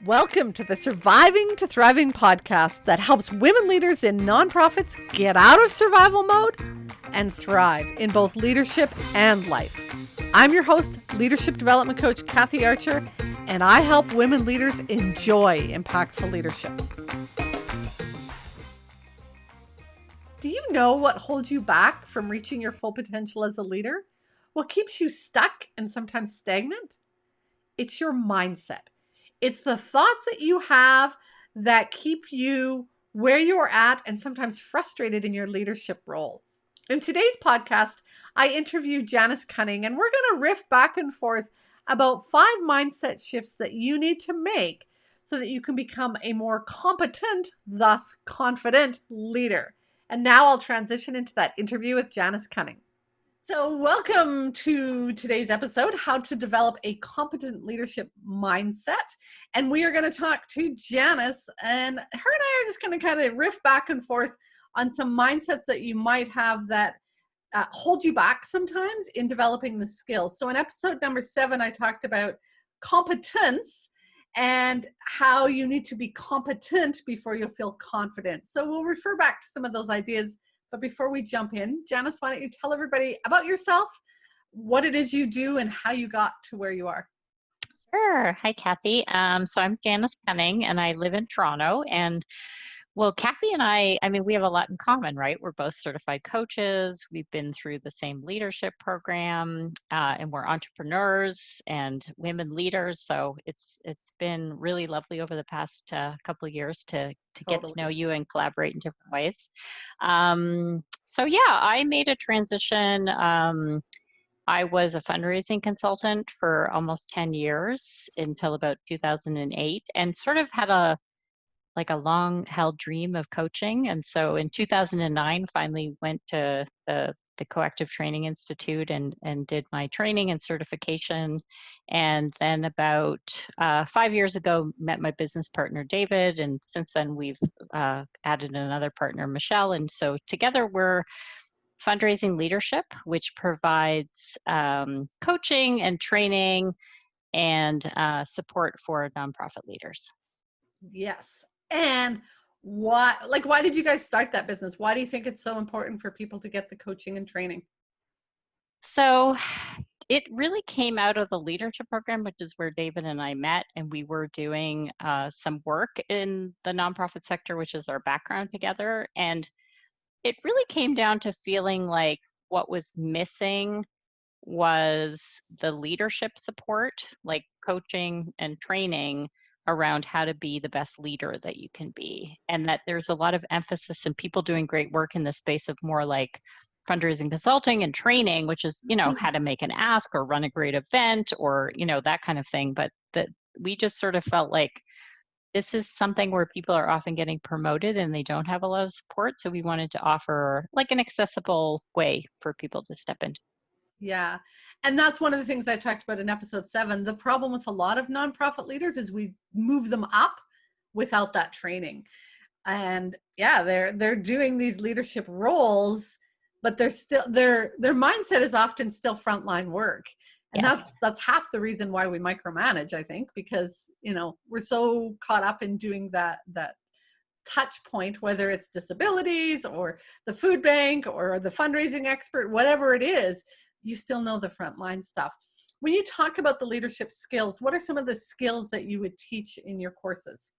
Welcome to the Surviving to Thriving podcast that helps women leaders in nonprofits get out of survival mode and thrive in both leadership and life. I'm your host, leadership development coach Kathy Archer, and I help women leaders enjoy impactful leadership. Do you know what holds you back from reaching your full potential as a leader? What keeps you stuck and sometimes stagnant? It's your mindset. It's the thoughts that you have that keep you where you're at and sometimes frustrated in your leadership role. In today's podcast, I interview Janice Cunning, and we're going to riff back and forth about 5 mindset shifts that you need to make so that you can become a more competent, thus confident leader. And now I'll transition into that interview with Janice Cunning. So welcome to today's episode, How to Develop a Competent Leadership Mindset. And we are going to talk to Janice, and her and I are just going to kind of riff back and forth on some mindsets that you might have that hold you back sometimes in developing the skills. So in episode number 7, I talked about competence and how you need to be competent before you'll feel confident. So we'll refer back to some of those ideas. But before we jump in, Janice, why don't you tell everybody about yourself, what it is you do, and how you got to where you are? Sure. Hi, Kathy. So I'm Janice Cunning, and I live in Toronto. And well, Kathy and I mean, we have a lot in common, right? We're both certified coaches. We've been through the same leadership program, and we're entrepreneurs and women leaders. So it's been really lovely over the past couple of years to get to know you and collaborate in different ways. So yeah, I made a transition. I was a fundraising consultant for almost 10 years until about 2008, and sort of had a long held dream of coaching. And so in 2009, finally went to the Coactive Training Institute and did my training and certification. And then about 5 years ago, met my business partner, David. And since then we've added another partner, Michelle. And so together we're Fundraising Leadership, which provides coaching and training and support for nonprofit leaders. Yes. And why did you guys start that business? Why do you think it's so important for people to get the coaching and training? So it really came out of the leadership program, which is where David and I met, and we were doing some work in the nonprofit sector, which is our background together. And it really came down to feeling like what was missing was the leadership support, like coaching and training around how to be the best leader that you can be. And that there's a lot of emphasis and people doing great work in the space of more like fundraising consulting and training, which is, how to make an ask or run a great event or, that kind of thing. But that we just sort of felt like this is something where people are often getting promoted and they don't have a lot of support. So we wanted to offer like an accessible way for people to step into. Yeah. And that's one of the things I talked about in episode 7. The problem with a lot of nonprofit leaders is we move them up without that training. And yeah, they're doing these leadership roles, but they're still their mindset is often still frontline work. And Yes. that's half the reason why we micromanage, I think, because we're so caught up in doing that touch point, whether it's disabilities or the food bank or the fundraising expert, whatever it is, you still know the frontline stuff. When you talk about the leadership skills, what are some of the skills that you would teach in your courses?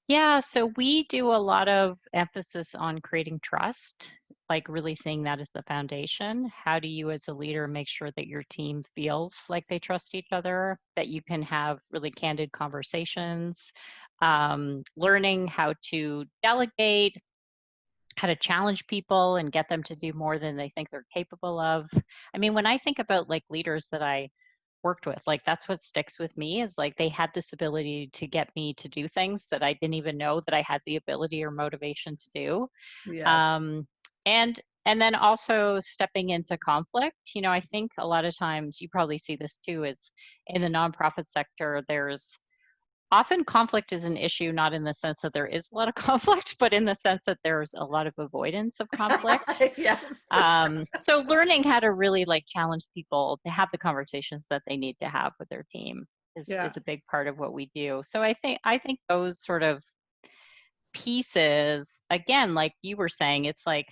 Yeah, so we do a lot of emphasis on creating trust, like really seeing that as the foundation. How do you as a leader make sure that your team feels like they trust each other, that you can have really candid conversations, learning how to delegate, how to challenge people and get them to do more than they think they're capable of. I mean, when I think about like leaders that I worked with, like that's what sticks with me is like they had this ability to get me to do things that I didn't even know that I had the ability or motivation to do. Yes. Um, and then also stepping into conflict. I think a lot of times you probably see this too is in the nonprofit sector, there's often conflict is an issue, not in the sense that there is a lot of conflict, but in the sense that there's a lot of avoidance of conflict. Yes. So learning how to really like challenge people to have the conversations that they need to have with their team. Yeah. is a big part of what we do. So I think those sort of pieces, again, like you were saying, it's like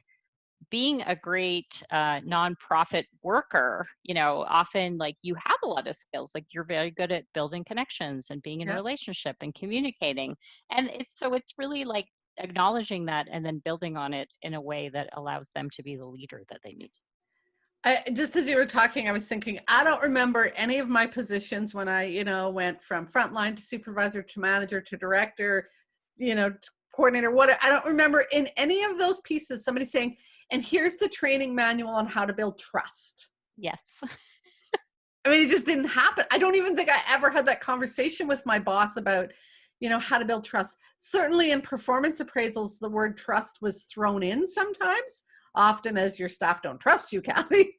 being a great nonprofit worker, often like you have a lot of skills, like you're very good at building connections and being in a Yeah. relationship and communicating. And it's really like acknowledging that and then building on it in a way that allows them to be the leader that they need. Just as you were talking, I was thinking, I don't remember any of my positions when I, went from frontline to supervisor to manager to director, to coordinator, what I don't remember in any of those pieces, somebody saying, and here's the training manual on how to build trust. Yes. I mean, it just didn't happen. I don't even think I ever had that conversation with my boss about, how to build trust. Certainly in performance appraisals, the word trust was thrown in sometimes, often as your staff don't trust you, Kathy.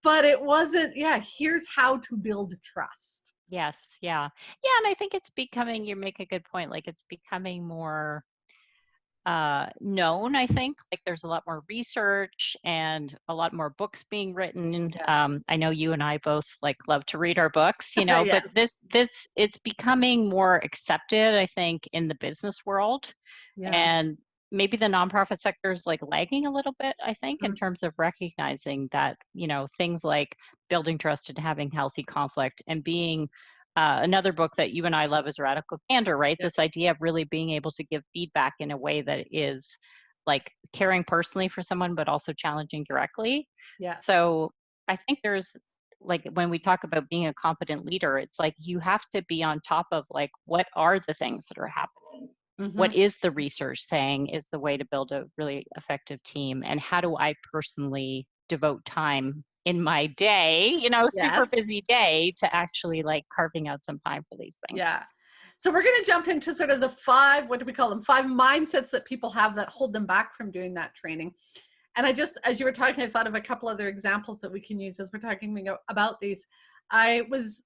But it wasn't, here's how to build trust. Yes. Yeah. Yeah. And I think it's becoming, you make a good point. Like it's becoming more known. I think like there's a lot more research and a lot more books being written. Yes. I know you and I both like love to read our books, but Yes. this it's becoming more accepted, I think, in the business world. Yeah. And maybe the nonprofit sector is like lagging a little bit, I think, in Mm. terms of recognizing that, things like building trust and having healthy conflict and being another book that you and I love is Radical Candor, right? Yeah. This idea of really being able to give feedback in a way that is like caring personally for someone, but also challenging directly. Yes. So I think there's like when we talk about being a competent leader, it's like you have to be on top of like what are the things that are happening? Mm-hmm. What is the research saying is the way to build a really effective team? And how do I personally devote time in my day, super Yes. busy day to actually like carving out some time for these things? Yeah. So we're going to jump into sort of the five, what do we call them? Five mindsets that people have that hold them back from doing that training. And I just, as you were talking, I thought of a couple other examples that we can use as we're talking about these. I was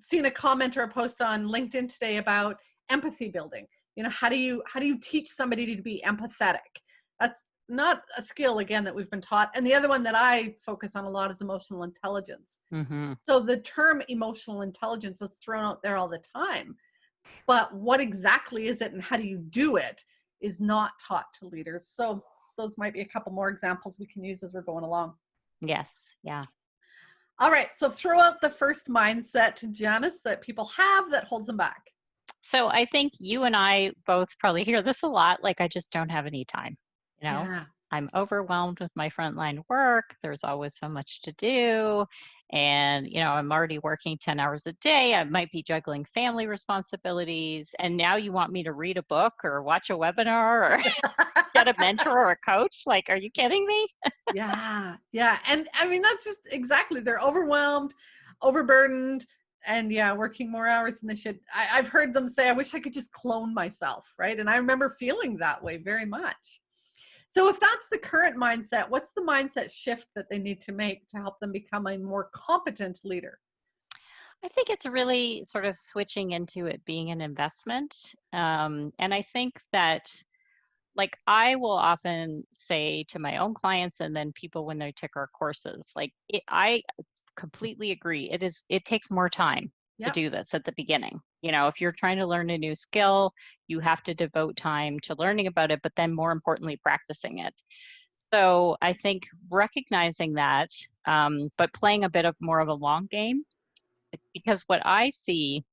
seeing a comment or a post on LinkedIn today about empathy building. How do you teach somebody to be empathetic? That's not a skill, again, that we've been taught. And the other one that I focus on a lot is emotional intelligence. Mm-hmm. So the term emotional intelligence is thrown out there all the time, but what exactly is it and how do you do it is not taught to leaders. So those might be a couple more examples we can use as we're going along. Yes. Yeah. All right, so throw out the first mindset, Janice, that people have that holds them back. So I think you and I both probably hear this a lot, like I just don't have any time, you know? Yeah. I'm overwhelmed with my frontline work. There's always so much to do. And, I'm already working 10 hours a day. I might be juggling family responsibilities. And now you want me to read a book or watch a webinar or get a mentor or a coach? Like, are you kidding me? Yeah. Yeah. And I mean, that's just exactly, they're overwhelmed, overburdened, and working more hours than they should. I've heard them say, I wish I could just clone myself. Right. And I remember feeling that way very much. So if that's the current mindset, what's the mindset shift that they need to make to help them become a more competent leader? I think it's really sort of switching into it being an investment. And I think that like I will often say to my own clients and then people when they take our courses, like I completely agree. It takes more time to Yep. do this at the beginning. If you're trying to learn a new skill, you have to devote time to learning about it, but then more importantly, practicing it. So I think recognizing that, but playing a bit of more of a long game, because what I see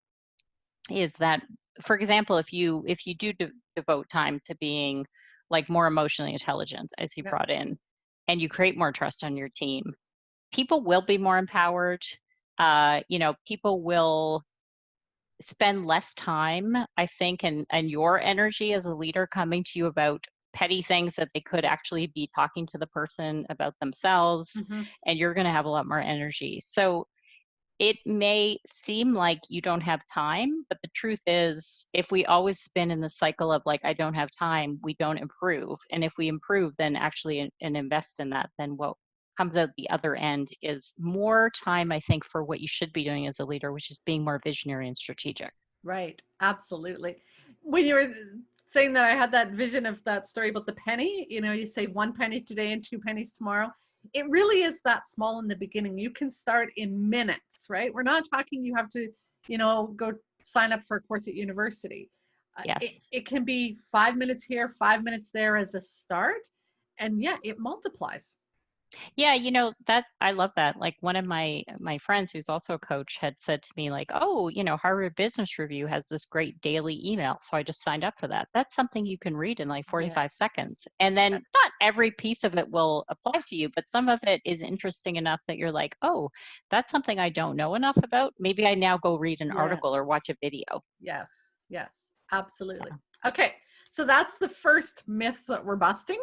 is that, for example, if you do devote time to being like more emotionally intelligent as you Yep. brought in, and you create more trust on your team, people will be more empowered. People will spend less time, I think, and your energy as a leader coming to you about petty things that they could Yeah. actually be talking to the person about themselves, Mm-hmm. and you're going to have a lot more energy. So it may seem like you don't have time, but the truth is, if we always spin in the cycle of like, I don't have time, we don't improve. And if we improve, then actually and invest in that, then what comes out the other end is more time, I think, for what you should be doing as a leader, which is being more visionary and strategic. Right. Absolutely. When you were saying that, I had that vision of that story about the penny. You say 1 penny today and 2 pennies tomorrow. it really is that small in the beginning. You can start in minutes, right? We're not talking you have to, go sign up for a course at university. Yes. It can be 5 minutes here, 5 minutes there as a start. And yeah, it multiplies. Yeah, that I love that. Like one of my friends who's also a coach had said to me like, "Oh, Harvard Business Review has this great daily email." So I just signed up for that. That's something you can read in like 45 Yes. seconds. And then not every piece of it will apply to you, but some of it is interesting enough that you're like, "Oh, that's something I don't know enough about. Maybe I now go read an Yes. article or watch a video." Yes. Yes. Absolutely. Yeah. Okay. So that's the first myth that we're busting.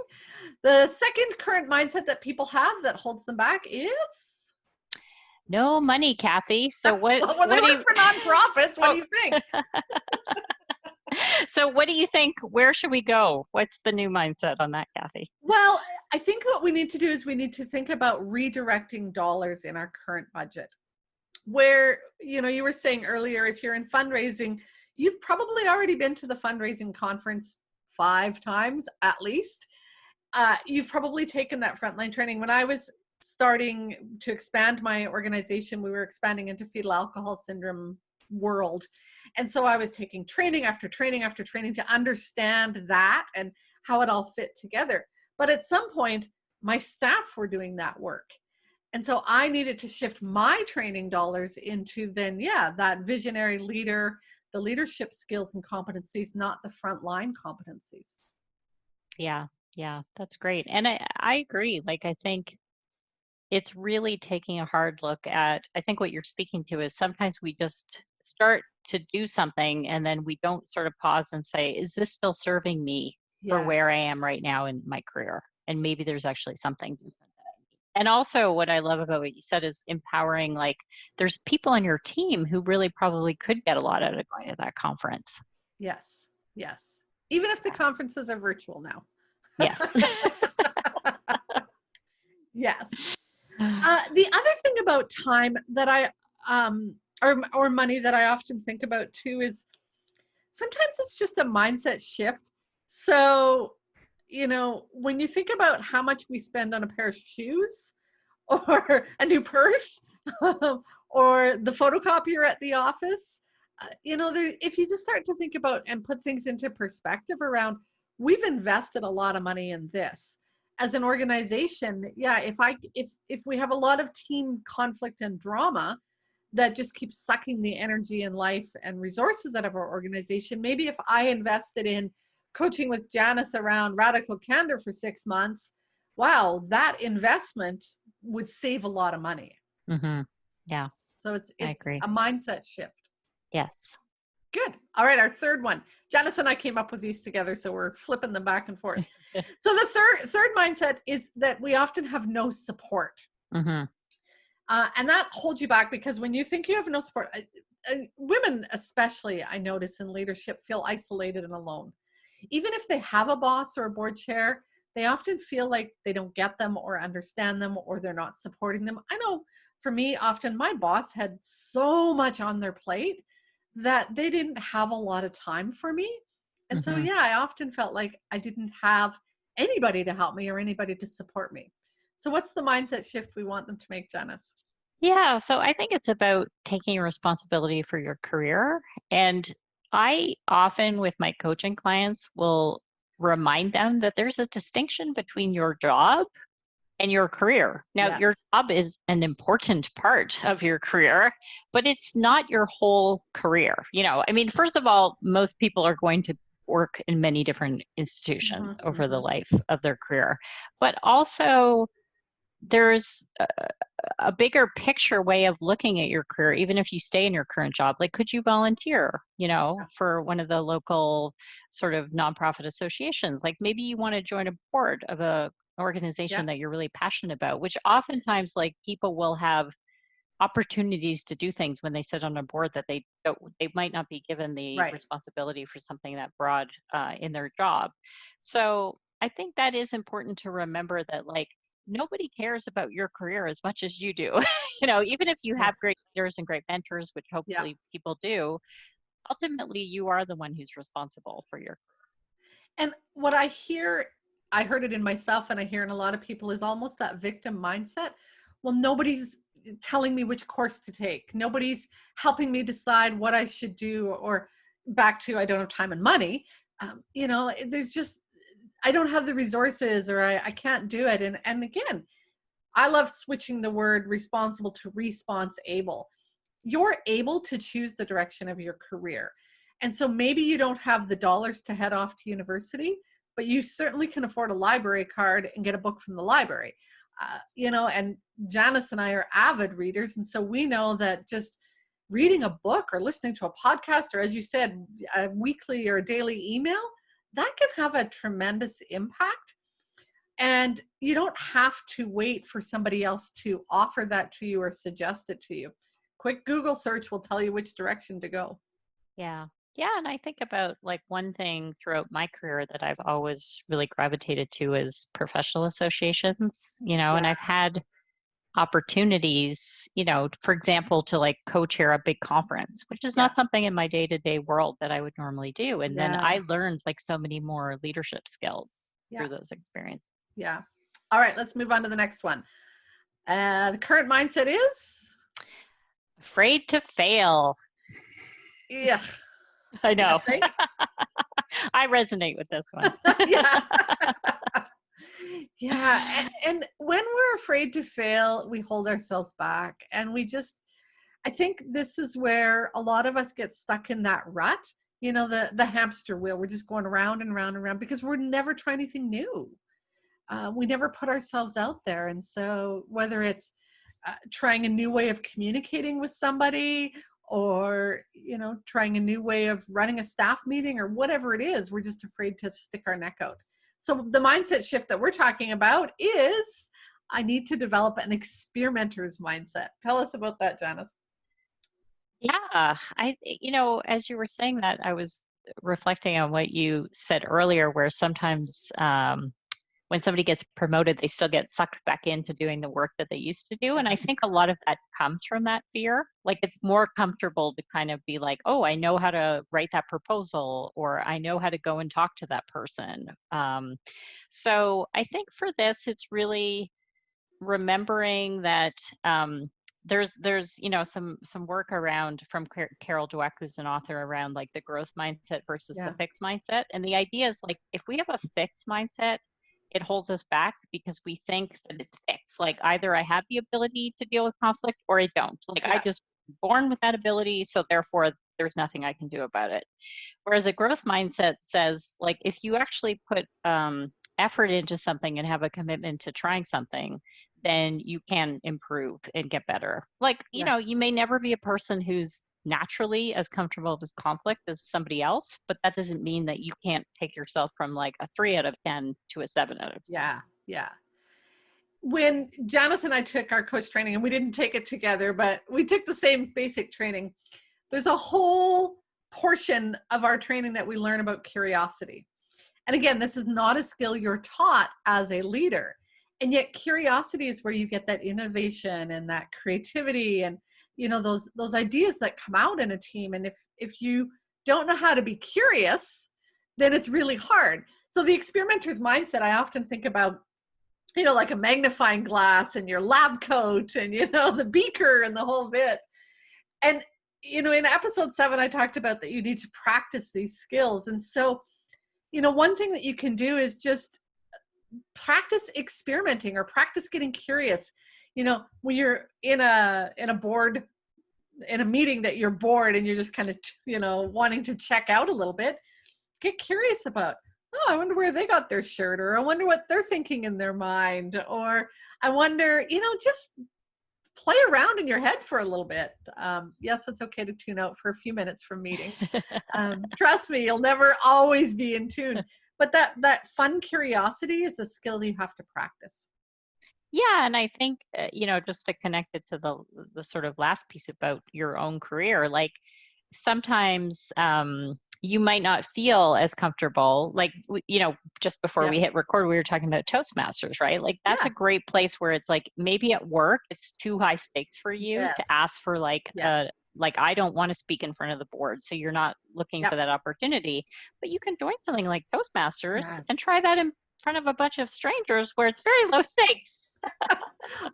The second current mindset that people have that holds them back is, No money, Kathy. So what well, they what do work you for nonprofits. What do Oh, you think? so what do you think? Where should we go? What's the new mindset on that, Kathy? Well, I think what we need to do is we need to think about redirecting dollars in our current budget. Where, you were saying earlier, if you're in fundraising, you've probably already been to the fundraising conference 5 times at least. You've probably taken that frontline training. When I was starting to expand my organization, we were expanding into fetal alcohol syndrome world. And so I was taking training after training after training to understand that and how it all fit together. But at some point, my staff were doing that work. And so I needed to shift my training dollars into then, yeah, that visionary leader, the leadership skills and competencies, not the frontline competencies. Yeah, yeah, that's great. And I agree. Like, I think it's really taking a hard look at, I think what you're speaking to is sometimes we just start to do something and then we don't sort of pause and say, is this still serving me for Yeah. where I am right now in my career? And maybe there's actually something different that I need. And also, what I love about what you said is empowering, like, there's people on your team who really probably could get a lot out of going to that conference. Yes. Yes. Even if the Yeah. conferences are virtual now. Yes. Yes. The other thing about time that or money that I often think about too is sometimes it's just a mindset shift. So, when you think about how much we spend on a pair of shoes or a new purse or the photocopier at the office, if you just start to think about and put things into perspective around, we've invested a lot of money in this as an organization. Yeah, if we have a lot of team conflict and drama that just keeps sucking the energy and life and resources out of our organization, maybe if I invested in coaching with Janice around radical candor for 6 months, wow, that investment would save a lot of money. Hmm. Yeah, So it's I it's agree. a mindset shift. Yes. Good. All right, our third one. Janice and I came up with these together, so we're flipping them back and forth. So the third mindset is that we often have no support. Hmm. And that holds you back because when you think you have no support, women especially, I notice in leadership, feel isolated and alone. Even if they have a boss or a board chair, they often feel like they don't get them or understand them or they're not supporting them. I know for me, often my boss had so much on their plate that they didn't have a lot of time for me. And so, Hmm. yeah, I often felt like I didn't have anybody to help me or anybody to support me. So, what's the mindset shift we want them to make, Janice? Yeah, so I think it's about taking responsibility for your career. And I often, with my coaching clients, will remind them that there's a distinction between your job and your career. Now, your Yes. job is an important part of your career, but it's not your whole career. I mean, first of all, most people are going to work in many different institutions Mm-hmm, over the mm-hmm. life of their career, but also there's a bigger picture way of looking at your career, even if you stay in your current job. Like, could you volunteer, Yeah. for one of the local sort of nonprofit associations? Like, maybe you want to join a board of a Yeah. organization that you're really passionate about, which oftentimes, like, people will have opportunities to do things when they sit on a board that they might not be given the Right. responsibility for something that broad in their job. So I think that is important to remember that, like, nobody cares about your career as much as you do. Even if you Yeah. have great leaders and great mentors, which Yeah. hopefully people do, ultimately you are the one who's responsible for your. And what I hear I heard it in myself and I hear in a lot of people, is almost that victim mindset. Well, nobody's telling me which course to take. Nobody's helping me decide what I should do, or back to, I don't have time and money. There's just, I don't have the resources, or I can't do it. And again, I love switching the word responsible to response able. You're able to choose the direction of your career. And so maybe you don't have the dollars to head off to university, but you certainly can afford a library card and get a book from the library. And Janice and I are avid readers. And so we know that just reading a book or listening to a podcast, or as you said, a weekly or daily email, that can have a tremendous impact. And you don't have to wait for somebody else to offer that to you or suggest it to you. Quick Google search will tell you which direction to go. Yeah. Yeah. And I think about like one thing throughout my career that I've always really gravitated to is professional associations, Yeah, and I've had opportunities, for example, to like co-chair a big conference, which is yeah, not something in my day-to-day world that I would normally do. And then yeah, I learned like so many more leadership skills yeah, through those experiences. yeah. All right, let's move on to the next one. The current mindset is, Afraid to fail. yeah, I yeah, know. think, I resonate with this one. yeah, yeah. And when we're afraid to fail, we hold ourselves back, and I think this is where a lot of us get stuck in that rut, the hamster wheel. We're just going around and around and around because we're never trying anything new. We never put ourselves out there. And so whether it's trying a new way of communicating with somebody, or, trying a new way of running a staff meeting, or whatever it is, we're just afraid to stick our neck out. So the mindset shift that we're talking about is, I need to develop an experimenter's mindset. Tell us about that, Janice. Yeah, as you were saying that, I was reflecting on what you said earlier, where sometimes when somebody gets promoted, they still get sucked back into doing the work that they used to do. And I think a lot of that comes from that fear. Like it's more comfortable to kind of be like, oh, I know how to write that proposal, or I know how to go and talk to that person. So I think for this, it's really remembering that there's some work around from Carol Dweck, who's an author, around like the growth mindset versus the Yeah, fixed mindset. And the idea is like if we have a fixed mindset, it holds us back because we think that it's fixed. Like either I have the ability to deal with conflict or I don't. Like I yeah, just born with that ability, so therefore there's nothing I can do about it. Whereas a growth mindset says, like, if you actually put effort into something and have a commitment to trying something, then you can improve and get better. Like, yeah, you may never be a person who's naturally as comfortable with conflict as somebody else, but that doesn't mean that you can't take yourself from like a 3 out of 10 to a 7 out of 10. yeah, yeah. When Janice and I took our coach training, and we didn't take it together, but we took the same basic training, there's a whole portion of our training that we learn about curiosity. And again, this is not a skill you're taught as a leader. And yet curiosity is where you get that innovation and that creativity, and those ideas that come out in a team. And if you don't know how to be curious, then it's really hard. So the experimenter's mindset, I often think about, like a magnifying glass and your lab coat and, the beaker and the whole bit. And, in episode 7, I talked about that you need to practice these skills. And so, one thing that you can do is just practice experimenting or practice getting curious. When you're in a board, in a meeting that you're bored and you're just kind of, wanting to check out a little bit, get curious about, oh, I wonder where they got their shirt, or I wonder what they're thinking in their mind, or I wonder, just play around in your head for a little bit. Yes, it's okay to tune out for a few minutes from meetings. Trust me, you'll never always be in tune. But that fun curiosity is a skill you have to practice. Yeah, and I think just to connect it to the sort of last piece about your own career, like sometimes you might not feel as comfortable. Like just before Yeah, we hit record, we were talking about Toastmasters, right? Like that's a yeah, great place where it's like maybe at work it's too high stakes for you to yes, ask for yes, like I don't want to speak in front of the board, so you're not looking for yep, that opportunity. But you can join something like Toastmasters and yes, try that front of a bunch of strangers where it's very low stakes.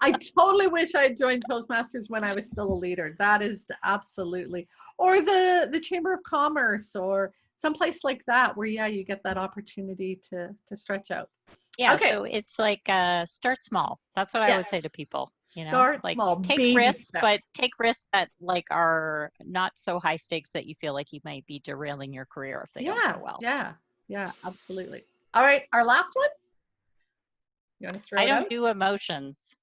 I totally wish I had joined Toastmasters when I was still a leader. That is absolutely, or the Chamber of Commerce or someplace like that where, yeah, you get that opportunity to stretch out. Yeah, Okay. so it's like start small. That's what I always say Yes. to people, Start like small, take baby risks, but steps. take risks that like are not so high stakes that you feel like you might be derailing your career if they don't Yeah. go well. Yeah. Yeah. Absolutely. All right. Our last one. You want to throw I it don't out? do emotions.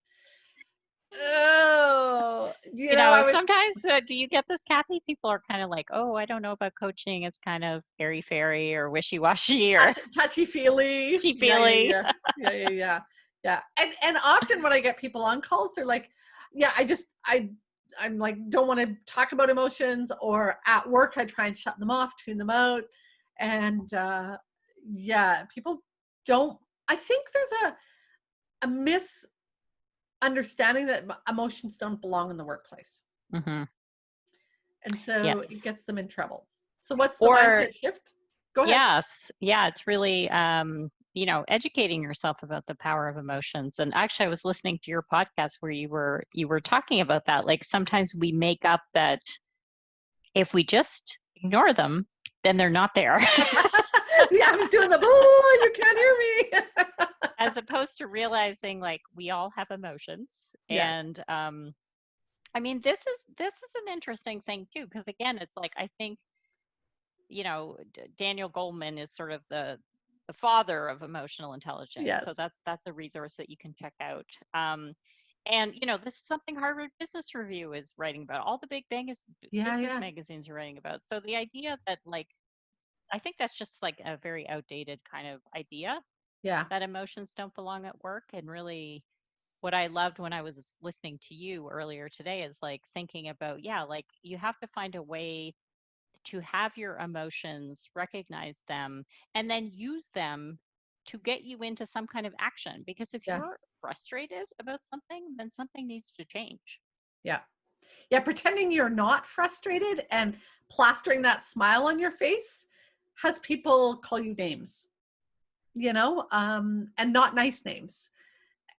Oh, I was Sometimes do you get this, Kathy? People are kind of like, "Oh, I don't know about coaching. It's kind of airy-fairy or wishy-washy or touchy feely. Yeah, yeah, touchy-feely." yeah, yeah, yeah, yeah, yeah. And often when I get people on calls, they're like, "Yeah, I'm like, don't want to talk about emotions." Or at work, I try and shut them off, tune them out, and yeah, people don't. I think there's a misunderstanding that emotions don't belong in the workplace, Hmm. and so Yes. it gets them in trouble. So what's the Or mindset shift? Go ahead. yes, yeah, it's really educating yourself about the power of emotions. And actually, I was listening to your podcast where you were talking about that. Like sometimes we make up that if we just ignore them, then they're not there. Yeah, I was doing the boo, you can't hear me. As opposed to realizing like we all have emotions. Yes. And I mean, this is an interesting thing too, because again, it's like I think Daniel Goleman is sort of the father of emotional intelligence. So Yes. that's a resource that you can check out. And this is something Harvard Business Review is writing about. All the big Yeah, business yeah. magazines are writing about. So the idea that like I think that's just like a very outdated kind of idea Yeah. that emotions don't belong at work. And really, what I loved when I was listening to you earlier today is like thinking about, yeah, like you have to find a way to have your emotions, recognize them, and then use them to get you into some kind of action. Because if Yeah. you're frustrated about something, then something needs to change. Yeah. Yeah. Pretending you're not frustrated and plastering that smile on your face has people call you names, and not nice names.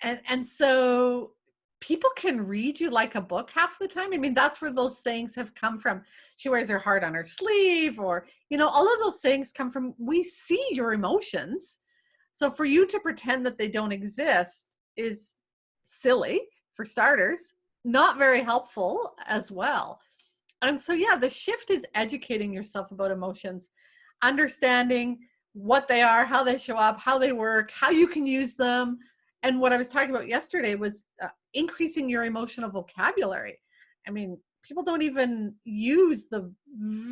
And so people can read you like a book half the time. I mean, that's where those sayings have come from. She wears her heart on her sleeve, or, all of those sayings come from, we see your emotions. So for you to pretend that they don't exist is silly, for starters, not very helpful as well. And so, yeah, the shift is educating yourself about emotions, understanding what they are, how they show up, how they work, how you can use them. And what I was talking about yesterday was increasing your emotional vocabulary. I mean, people don't even use the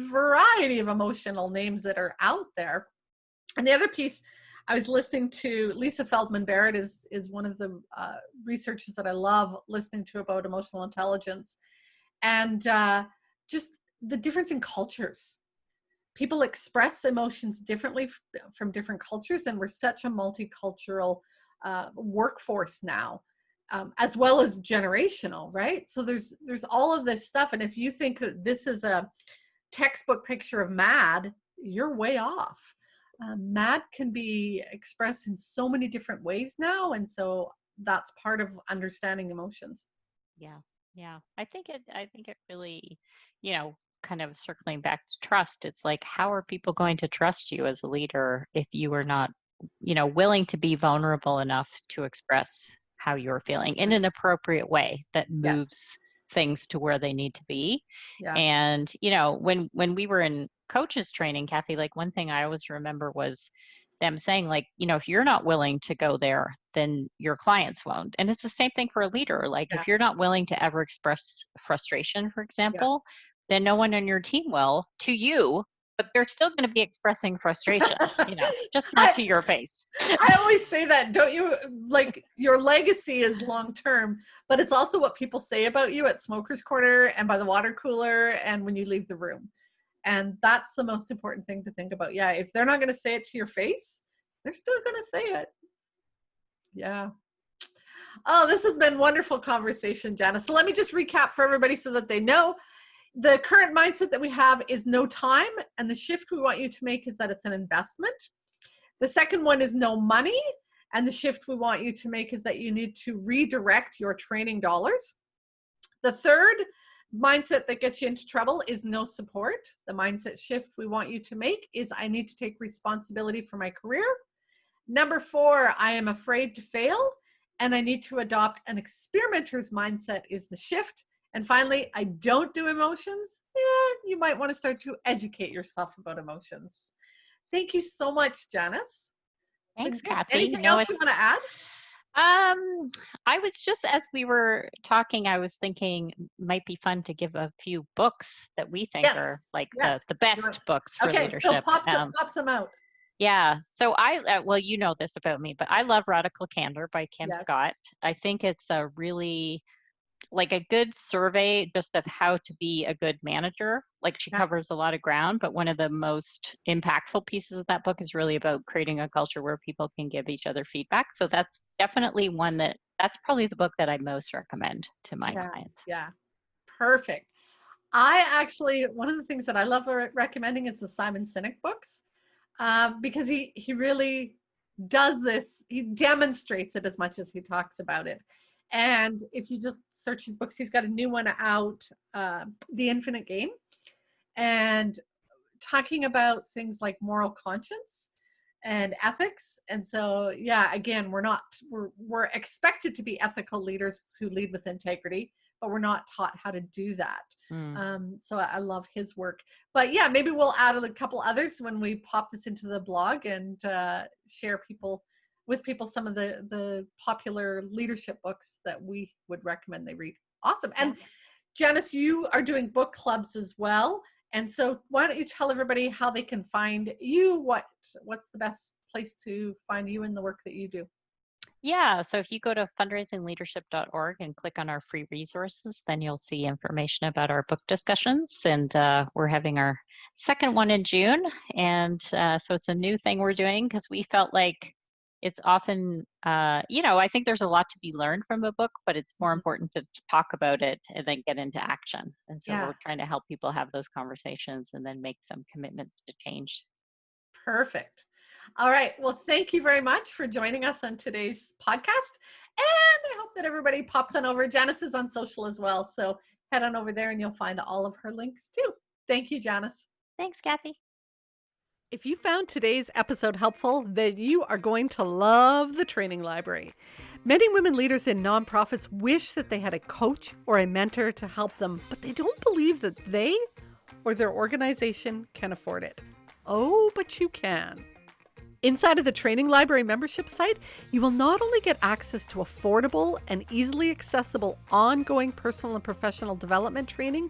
variety of emotional names that are out there. And the other piece, I was listening to Lisa Feldman Barrett is one of the researchers that I love listening to about emotional intelligence, and just the difference in cultures. People express emotions differently from different cultures, and we're such a multicultural workforce now, as well as generational, right? So there's all of this stuff, and if you think that this is a textbook picture of mad, you're way off. Mad can be expressed in so many different ways now, and so that's part of understanding emotions. Yeah. Yeah. I think it really, kind of circling back to trust, it's like, how are people going to trust you as a leader if you are not, willing to be vulnerable enough to express how you're feeling in an appropriate way that Yes. moves things to where they need to be. Yeah. And, when we were in coaches training, Kathy, like one thing I always remember was them saying like, if you're not willing to go there, then your clients won't. And it's the same thing for a leader. Like Yeah. if you're not willing to ever express frustration, for Yeah. example, then no one on your team will to you, but they're still going to be expressing frustration, just not I, to your face. I always say that, don't you? Like, your legacy is long term, but it's also what people say about you at Smoker's Corner and by the water cooler and when you leave the room. And that's the most important thing to think about. Yeah, if they're not going to say it to your face, they're still going to say it. Yeah. Oh, this has been wonderful conversation, Janice. So let me just recap for everybody so that they know. The current mindset that we have is no time, and the shift we want you to make is that it's an investment. The second one is no money, And the shift we want you to make is that you need to redirect your training dollars. The third mindset that gets you into trouble is no support. The mindset shift we want you to make is I need to take responsibility for my career. Number 4, I am afraid to fail, and I need to adopt an experimenter's mindset is the shift. And finally, I don't do emotions. You might want to start to educate yourself about emotions. Thank you so much, Janice. Thanks, Kathy. Anything else you want to add? I was just, as we were talking, I was thinking might be fun to give a few books that we think are like the best books for leadership. Okay, so pop some out. Yeah. So well, you know this about me, but I love Radical Candor by Kim Scott. I think it's a really like a good survey just of how to be a good manager. Like she covers a lot of ground, but one of the most impactful pieces of that book is really about creating a culture where people can give each other feedback. So that's definitely that's probably the book that I most recommend to my clients. Yeah. Perfect. One of the things that I love recommending is the Simon Sinek books, because he really does this. He demonstrates it as much as he talks about it. And if you just search his books, he's got a new one out, The Infinite Game, and talking about things like moral conscience and ethics. And so, again, we're expected to be ethical leaders who lead with integrity, but we're not taught how to do that. So I love his work. But maybe we'll add a couple others when we pop this into the blog and share with people some of the popular leadership books that we would recommend they read. Awesome. And Janice, you are doing book clubs as well. And so why don't you tell everybody how they can find you? What's the best place to find you in the work that you do? Yeah, so if you go to fundraisingleadership.org and click on our free resources, then you'll see information about our book discussions. And we're having our second one in June. And so it's a new thing we're doing because we felt like it's often, I think there's a lot to be learned from a book, but it's more important to talk about it and then get into action. And so we're trying to help people have those conversations and then make some commitments to change. Perfect. All right. Well, thank you very much for joining us on today's podcast. And I hope that everybody pops on over. Janice is on social as well. So head on over there and you'll find all of her links too. Thank you, Janice. Thanks, Kathy. If you found today's episode helpful, then you are going to love the training library. Many women leaders in nonprofits wish that they had a coach or a mentor to help them, but they don't believe that they or their organization can afford it. Oh, but you can. Inside of the Training Library membership site, you will not only get access to affordable and easily accessible ongoing personal and professional development training,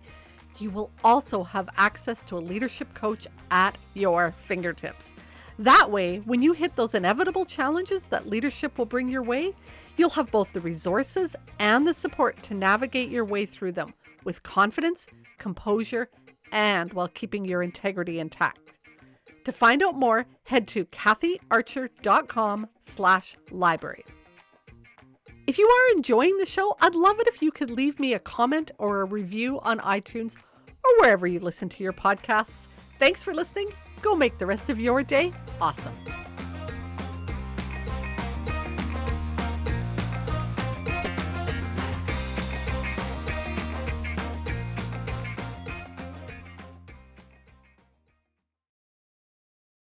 you will also have access to a leadership coach at your fingertips. That way, when you hit those inevitable challenges that leadership will bring your way, you'll have both the resources and the support to navigate your way through them with confidence, composure, and while keeping your integrity intact. To find out more, head to kathyarcher.com/library. If you are enjoying the show, I'd love it if you could leave me a comment or a review on iTunes or wherever you listen to your podcasts. Thanks for listening. Go make the rest of your day awesome.